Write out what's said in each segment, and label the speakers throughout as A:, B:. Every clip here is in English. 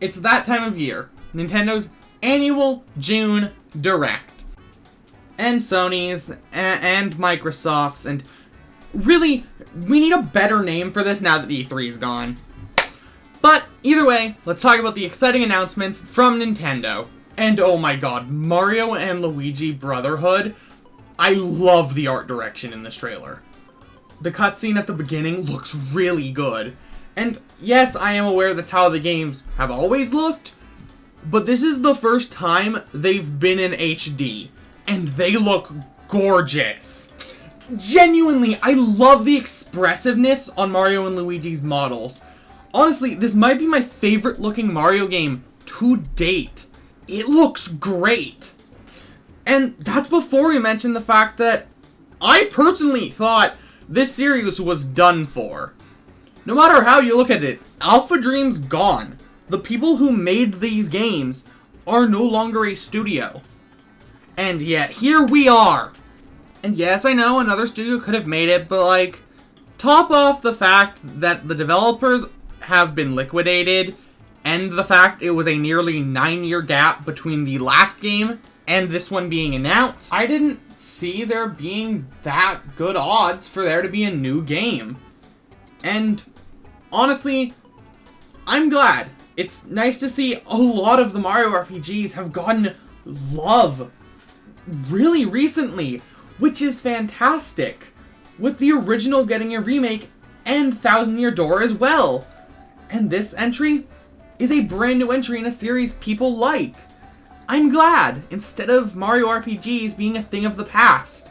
A: It's that time of year. Nintendo's annual June Direct. And Sony's, and Microsoft's, and really, we need a better name for this now that E3 is gone. But either way, let's talk about the exciting announcements from Nintendo. And oh my god, Mario and Luigi Brotherhood. I love the art direction in this trailer. The cutscene at the beginning looks really good. And yes, I am aware that's how the games have always looked, but this is the first time they've been in HD, and they look gorgeous. Genuinely, I love the expressiveness on Mario and Luigi's models. Honestly, this might be my favorite looking Mario game to date. It looks great. And that's before we mention the fact that I personally thought this series was done for. No matter how you look at it, Alpha Dream's gone. The people who made these games are no longer a studio. And yet, here we are. And yes, I know another studio could have made it, but like, top off the fact that the developers have been liquidated, and the fact it was a nearly 9-year gap between the last game and this one being announced, I didn't see there being that good odds for there to be a new game. And honestly, I'm glad. It's nice to see a lot of the Mario RPGs have gotten love really recently, which is fantastic, with the original getting a remake and Thousand Year Door as well. And this entry is a brand new entry in a series people like. I'm glad, instead of Mario RPGs being a thing of the past.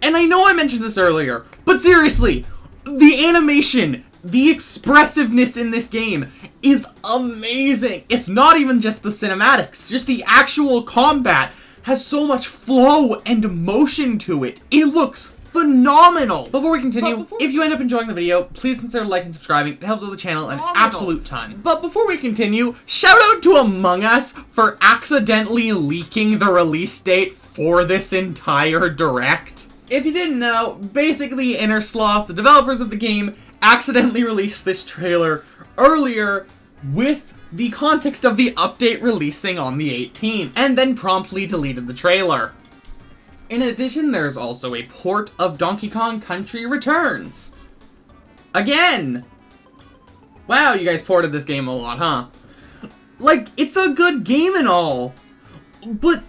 A: And I know I mentioned this earlier, but seriously, the animation, the expressiveness in this game is amazing. It's not even just the cinematics, just the actual combat has so much flow and motion to it. It looks phenomenal. Before we continue, if you end up enjoying the video, please consider liking and subscribing. It helps with the channel an absolute ton. But before we continue, shout out to Among Us for accidentally leaking the release date for this entire Direct. If you didn't know, basically Innersloth, the developers of the game, accidentally released this trailer earlier with the context of the update releasing on the 18th, and then promptly deleted the trailer. In addition, there's also a port of Donkey Kong Country Returns. Again! Wow, you guys ported this game a lot, huh? Like, it's a good game and all, but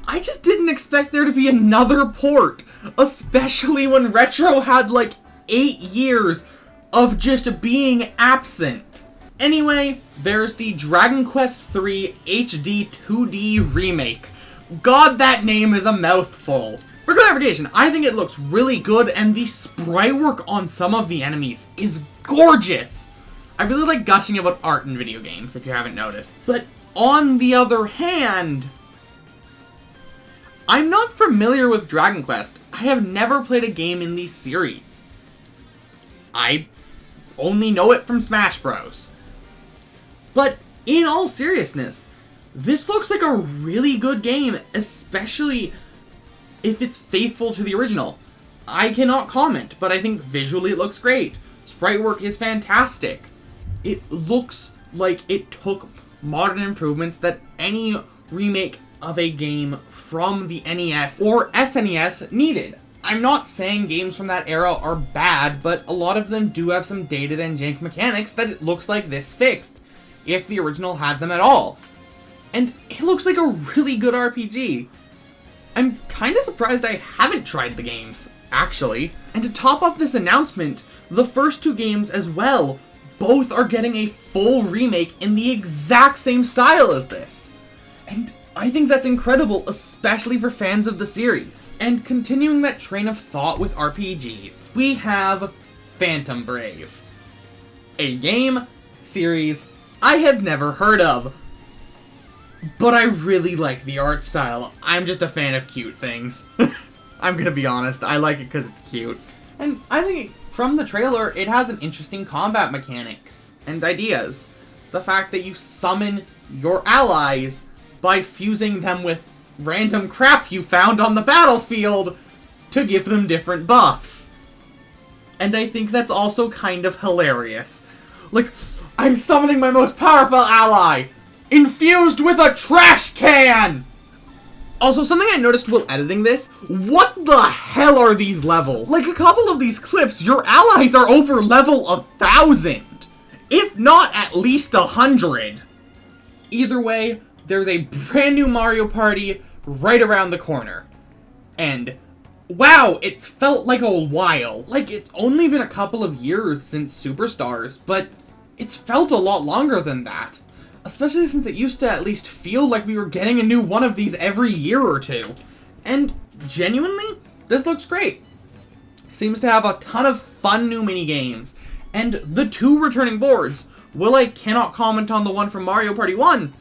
A: I just didn't expect there to be another port, especially when Retro had like 8 years of just being absent. Anyway, there's the Dragon Quest III HD 2D remake. God, that name is a mouthful. For clarification, I think it looks really good, and the sprite work on some of the enemies is gorgeous. I really like gushing about art in video games, if you haven't noticed. But on the other hand, I'm not familiar with Dragon Quest. I have never played a game in the series. I only know it from Smash Bros. But in all seriousness, this looks like a really good game, especially if it's faithful to the original. I cannot comment, but I think visually it looks great. Sprite work is fantastic. It looks like it took modern improvements that any remake of a game from the NES or SNES needed. I'm not saying games from that era are bad, but a lot of them do have some dated and jank mechanics that it looks like this fixed, if the original had them at all. And it looks like a really good RPG. I'm kinda surprised I haven't tried the games, actually. And to top off this announcement, the first 2 games as well, both are getting a full remake in the exact same style as this. And I think that's incredible, especially for fans of the series. And continuing that train of thought with RPGs, we have Phantom Brave. A game series I have never heard of. But I really like the art style. I'm just a fan of cute things. I'm gonna be honest, I like it because it's cute. And I think from the trailer, it has an interesting combat mechanic and ideas. The fact that you summon your allies by fusing them with random crap you found on the battlefield to give them different buffs. And I think that's also kind of hilarious. Like, I'm summoning my most powerful ally! Infused with a trash can! Also, something I noticed while editing this, what the hell are these levels? Like, a couple of these clips, your allies are over level 1,000. If not at least 100. Either way, there's a brand new Mario Party right around the corner. And, wow, it's felt like a while. Like, it's only been a couple of years since Superstars, but it's felt a lot longer than that. Especially since it used to at least feel like we were getting a new one of these every year or two. And genuinely, this looks great. Seems to have a ton of fun new minigames. And the 2 returning boards, while I cannot comment on the one from Mario Party 1,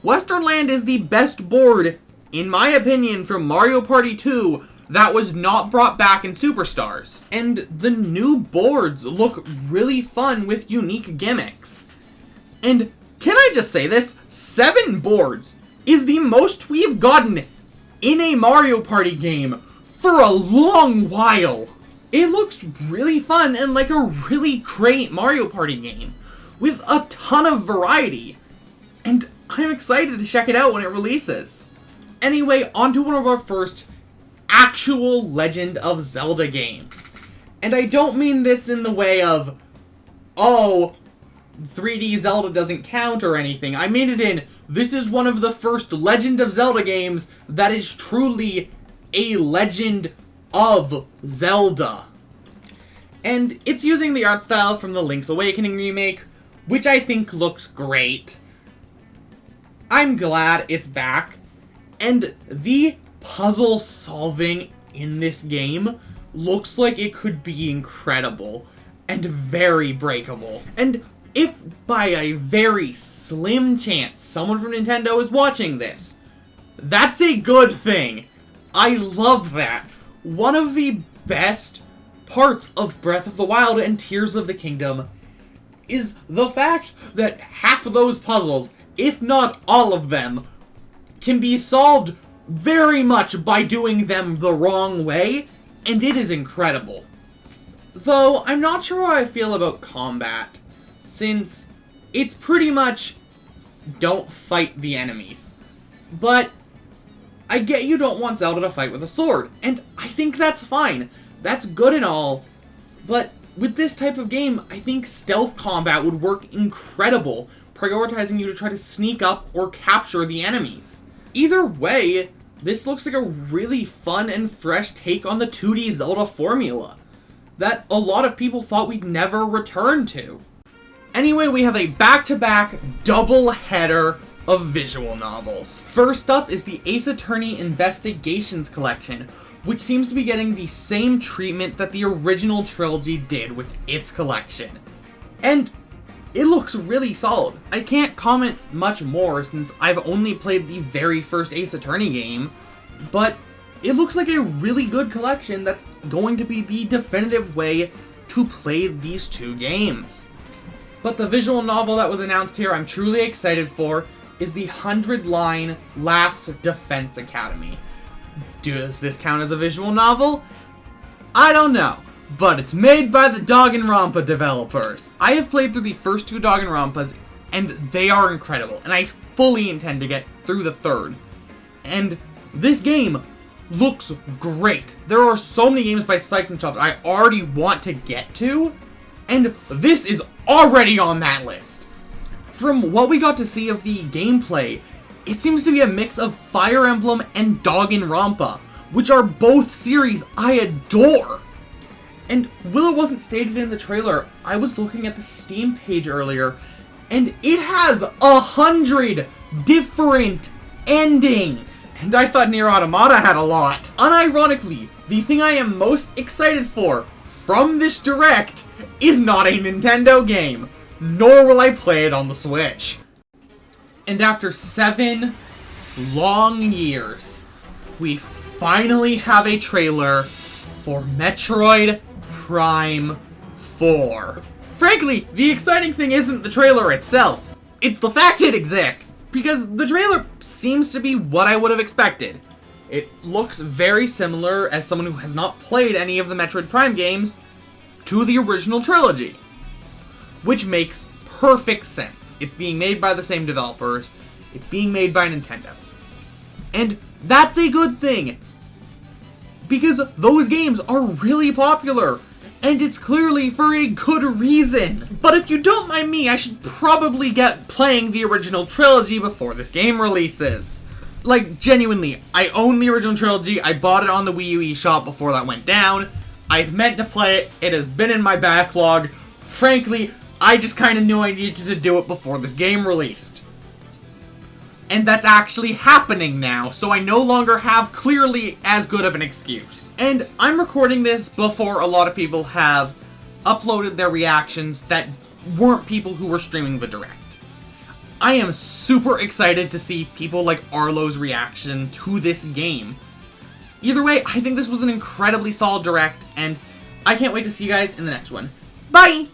A: Western Land is the best board, in my opinion, from Mario Party 2 that was not brought back in Superstars. And the new boards look really fun with unique gimmicks. And can I just say this? 7 boards is the most we've gotten in a Mario Party game for a long while. It looks really fun and like a really great Mario Party game with a ton of variety. And I'm excited to check it out when it releases. Anyway, on to one of our first actual Legend of Zelda games. And I don't mean this in the way of, oh, 3D Zelda doesn't count or anything. I mean it in, this is one of the first Legend of Zelda games that is truly a Legend of Zelda. And it's using the art style from the Link's Awakening remake, which I think looks great. I'm glad it's back. And the puzzle solving in this game looks like it could be incredible and very breakable. And if by a very slim chance someone from Nintendo is watching this, that's a good thing. I love that. One of the best parts of Breath of the Wild and Tears of the Kingdom is the fact that half of those puzzles, if not all of them, can be solved very much by doing them the wrong way, and it is incredible. Though, I'm not sure how I feel about combat, since it's pretty much don't fight the enemies. But I get you don't want Zelda to fight with a sword, and I think that's fine. That's good and all, but with this type of game, I think stealth combat would work incredible, prioritizing you to try to sneak up or capture the enemies. Either way, this looks like a really fun and fresh take on the 2D Zelda formula that a lot of people thought we'd never return to. Anyway, we have a back-to-back double header of visual novels. First up is the Ace Attorney Investigations collection, which seems to be getting the same treatment that the original trilogy did with its collection. And it looks really solid. I can't comment much more since I've only played the very first Ace Attorney game, but it looks like a really good collection that's going to be the definitive way to play these 2 games. But the visual novel that was announced here I'm truly excited for is the 100-line Last Defense Academy. Does this count as a visual novel? I don't know, but it's made by the Danganronpa developers. I have played through the first 2 Danganronpas, and they are incredible, and I fully intend to get through the 3rd. And this game looks great. There are so many games by Spike and Soft I already want to get to, and this is already on that list. From what we got to see of the gameplay, it seems to be a mix of Fire Emblem and Danganronpa, which are both series I adore. And while it wasn't stated in the trailer, I was looking at the Steam page earlier, and it has 100 different endings. And I thought Nier Automata had a lot. Unironically, the thing I am most excited for from this Direct is not a Nintendo game, nor will I play it on the Switch. And after 7 long years, we finally have a trailer for Metroid Prime 4. Frankly, the exciting thing isn't the trailer itself, it's the fact it exists. Because the trailer seems to be what I would have expected. It looks very similar, as someone who has not played any of the Metroid Prime games, to the original trilogy. Which makes perfect sense. It's being made by the same developers. It's being made by Nintendo. And that's a good thing. Because those games are really popular. And it's clearly for a good reason. But if you don't mind me, I should probably get playing the original trilogy before this game releases. Like, genuinely, I own the original trilogy. I bought it on the Wii U eShop before that went down. I've meant to play it. It has been in my backlog. Frankly, I just kind of knew I needed to do it before this game released. And that's actually happening now, so I no longer have clearly as good of an excuse. And I'm recording this before a lot of people have uploaded their reactions that weren't people who were streaming the Direct. I am super excited to see people like Arlo's reaction to this game. Either way, I think this was an incredibly solid Direct, and I can't wait to see you guys in the next one. Bye!